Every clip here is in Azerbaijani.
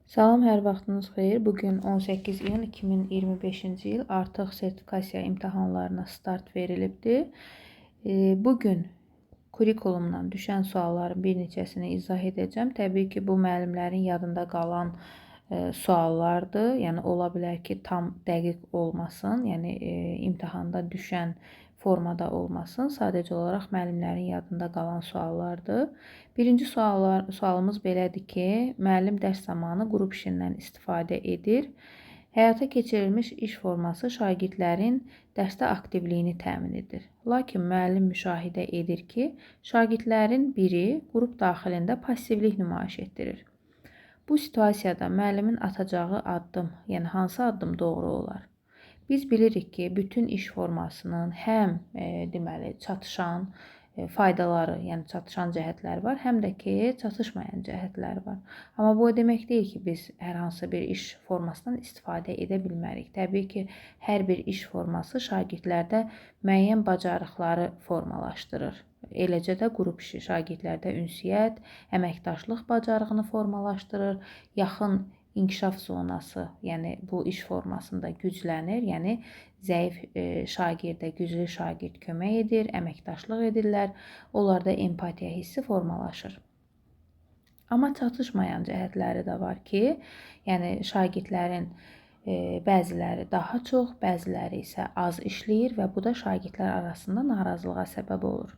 Salam, hər vaxtınız xeyir. Bugün 18 iyun 2025-ci il artıq sertifikasiya imtahanlarına start verilibdir. Bugün kurikulumdan düşən sualların bir neçəsini izah edəcəm. Təbii ki, bu müəllimlərin yadında qalan suallardır. Yəni ola bilər ki, tam dəqiq olmasın. Yəni imtahanda düşən formada olmasın. Sadəcə olaraq müəllimlərin yadında qalan suallardır. Birinci sualımız belədir ki, müəllim dərs zamanı qrup işindən istifadə edir. Həyata keçirilmiş iş forması şagirdlərin dərsdə aktivliyini təmin edir. Lakin müəllim müşahidə edir ki, şagirdlərin biri qrup daxilində passivlik nümayiş etdirir. Bu situasiyada müəllimin atacağı addım, yəni hansı addım doğru olar? Biz bilirik ki, bütün iş formasının həm çatışan faydaları, yəni çatışan cəhətləri var, həm də ki, çatışmayan cəhətləri var. Amma bu o demək deyil ki, biz hər hansı bir iş formasından istifadə edə bilmərik. Təbii ki, hər bir iş forması şagirdlərdə müəyyən bacarıqları formalaşdırır. Eləcə də qrup işi şagirdlərdə ünsiyyət, əməkdaşlıq bacarığını formalaşdırır, yaxın inkişaf zonası, yəni bu iş formasında güclənir, yəni zəif şagirdə güclü şagird kömək edir, əməkdaşlıq edirlər, onlarda empatiya hissi formalaşır. Amma çatışmayan cəhətləri də var ki, yəni şagirdlərin bəziləri daha çox, bəziləri isə az işləyir və bu da şagirdlər arasında narazılığa səbəb olur.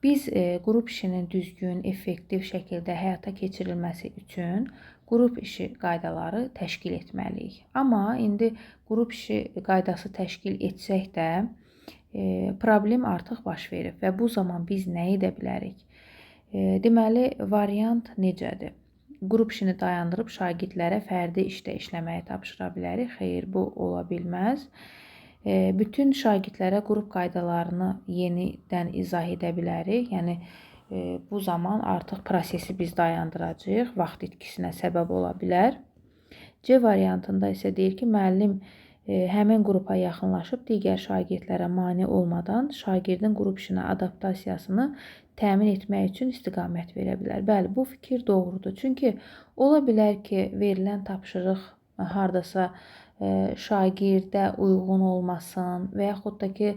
Biz qrup işinin düzgün, effektiv şəkildə həyata keçirilməsi üçün qrup işi qaydaları təşkil etməliyik. Amma indi qrup işi qaydası təşkil etsək də problem artıq baş verib və bu zaman biz nə edə bilərik? Deməli, variant necədir? Qrup işini dayandırıb şagirdlərə fərdi işdə işləməyi tapşıra bilərik. Xeyr, bu ola bilməz. Bütün şagirdlərə qrup qaydalarını yenidən izah edə bilərik. Yəni, bu zaman artıq prosesi biz dayandıracağıq, vaxt itkisinə səbəb ola bilər. C variantında isə deyir ki, müəllim həmin qrupa yaxınlaşıb digər şagirdlərə mane olmadan şagirdin qrup işinə adaptasiyasını təmin etmək üçün istiqamət verə bilər. Bəli, bu fikir doğrudur. Çünki ola bilər ki, verilən tapşırıq hardasa şagirdə uyğun olmasın və yaxud da ki,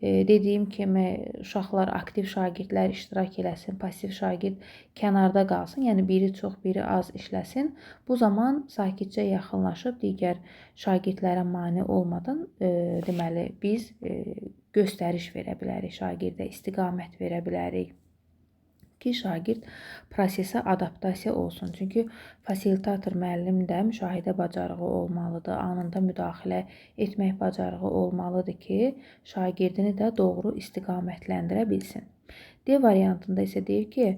dediyim kimi uşaqlar, aktiv şagirdlər iştirak eləsin, passiv şagird kənarda qalsın, yəni biri çox, biri az işləsin. Bu zaman sakitcə yaxınlaşıb digər şagirdlərə mane olmadan deməli biz göstəriş verə bilərik şagirdə, istiqamət verə bilərik ki, şagird prosesə adaptasiya olsun. Çünki fasilitator müəllim də müşahidə bacarığı olmalıdır, anında müdaxilə etmək bacarığı olmalıdır ki, şagirdini də doğru istiqamətləndirə bilsin. D variantında isə deyir ki,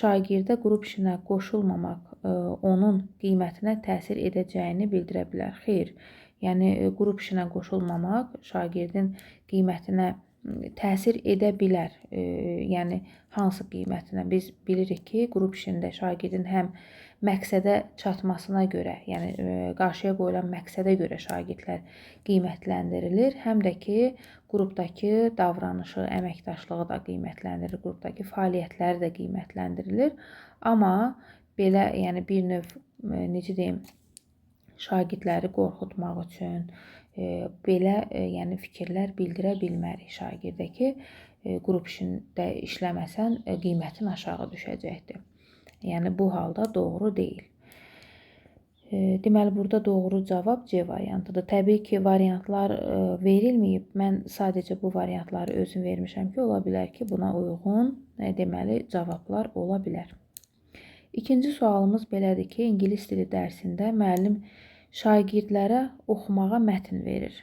şagirdə qrup işinə qoşulmamaq onun qiymətinə təsir edəcəyini bildirə bilər. Xeyr, yəni qrup işinə qoşulmamaq şagirdin qiymətinə təsir edə bilər. Yəni hansı qiymətinə? Biz bilirik ki, qrup işində şagirdin həm məqsədə çatmasına görə, yəni qarşıya qoyulan məqsədə görə şagirdlər qiymətləndirilir, həm də ki, qrupdakı davranışı, əməkdaşlığı da qiymətləndirilir, qrupdakı fəaliyyətləri də qiymətləndirilir. Amma belə, yəni bir növ necə deyim, şagirdləri qorxutmaq üçün belə yəni fikirlər bildirə bilmərik şagirdə ki, qrup işində işləməsən qiymətin aşağı düşəcəkdir. Yəni bu halda doğru deyil. Deməli, burada doğru cavab C variantıdır. Təbii ki, variantlar verilməyib. Mən sadəcə bu variantları özüm vermişəm ki, ola bilər ki, buna uyğun deməli cavablar ola bilər. İkinci sualımız belədir ki, ingilis dili dərsində müəllim şagirdlərə oxumağa mətn verir.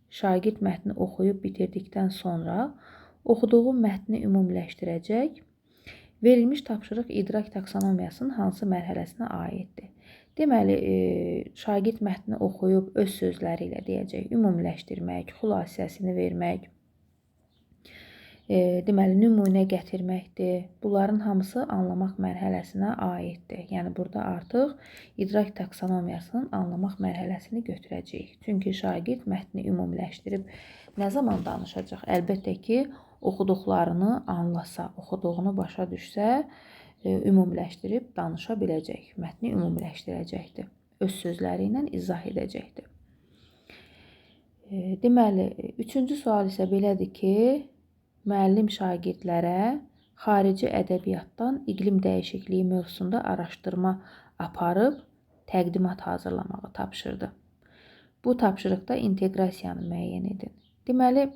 Şagird mətni oxuyub bitirdikdən sonra oxuduğu mətni ümumiləşdirəcək. Verilmiş tapşırıq idrak taksonomiyasının hansı mərhələsinə aiddir? Deməli, şagird mətni oxuyub öz sözləri ilə deyəcək, ümumiləşdirmək, xülasəsini vermək, deməli, nümunə gətirməkdir. Bunların hamısı anlamaq mərhələsinə aiddir. Yəni, burada artıq idrak taksonomiyasının anlamaq mərhələsini götürəcəyik. Çünki şagird mətni ümumiləşdirib nə zaman danışacaq? Əlbəttə ki, oxuduqlarını anlasa, oxuduğunu başa düşsə, ümumiləşdirib danışa biləcək, mətni ümumiləşdirəcəkdir. Öz sözləri ilə izah edəcəkdir. Deməli, üçüncü sual isə belədir ki, müəllim şagirdlərə xarici ədəbiyyatdan iqlim dəyişikliyi mövzusunda araşdırma aparıb təqdimat hazırlamağı tapşırdı. Bu tapşırıqda inteqrasiyanı müəyyən edin. Deməli,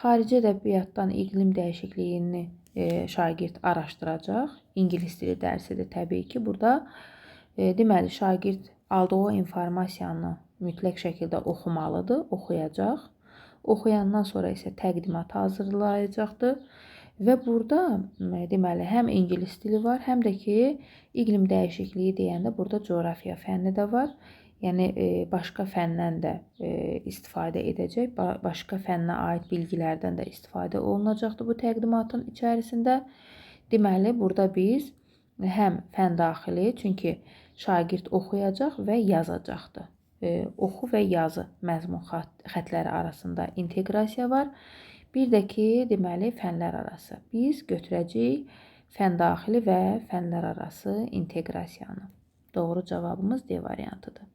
xarici ədəbiyyatdan iqlim dəyişikliyini şagird araşdıracaq. İngilis dili dərsidir təbii ki. Burada deməli, şagird aldığı informasiyanı mütləq şəkildə oxumalıdır, oxuyacaq. Oxuyandan sonra isə təqdimat hazırlayacaqdır. Və burada deməli, həm ingilis dili var, həm də ki, iqlim dəyişikliyi deyəndə burada coğrafiya fənni də var. Yəni, başqa fəndən də istifadə edəcək, başqa fənnə aid bilgilərdən də istifadə olunacaqdır bu təqdimatın içərisində. Deməli, burada biz həm fən daxili, çünki şagird oxuyacaq və yazacaqdır. Oxu və yazı məzmun xətləri arasında inteqrasiya var. Bir də ki, deməli, fənlər arası. Biz götürəcəyik fən daxili və fənlər arası inteqrasiyanı. Doğru cavabımız D variantıdır.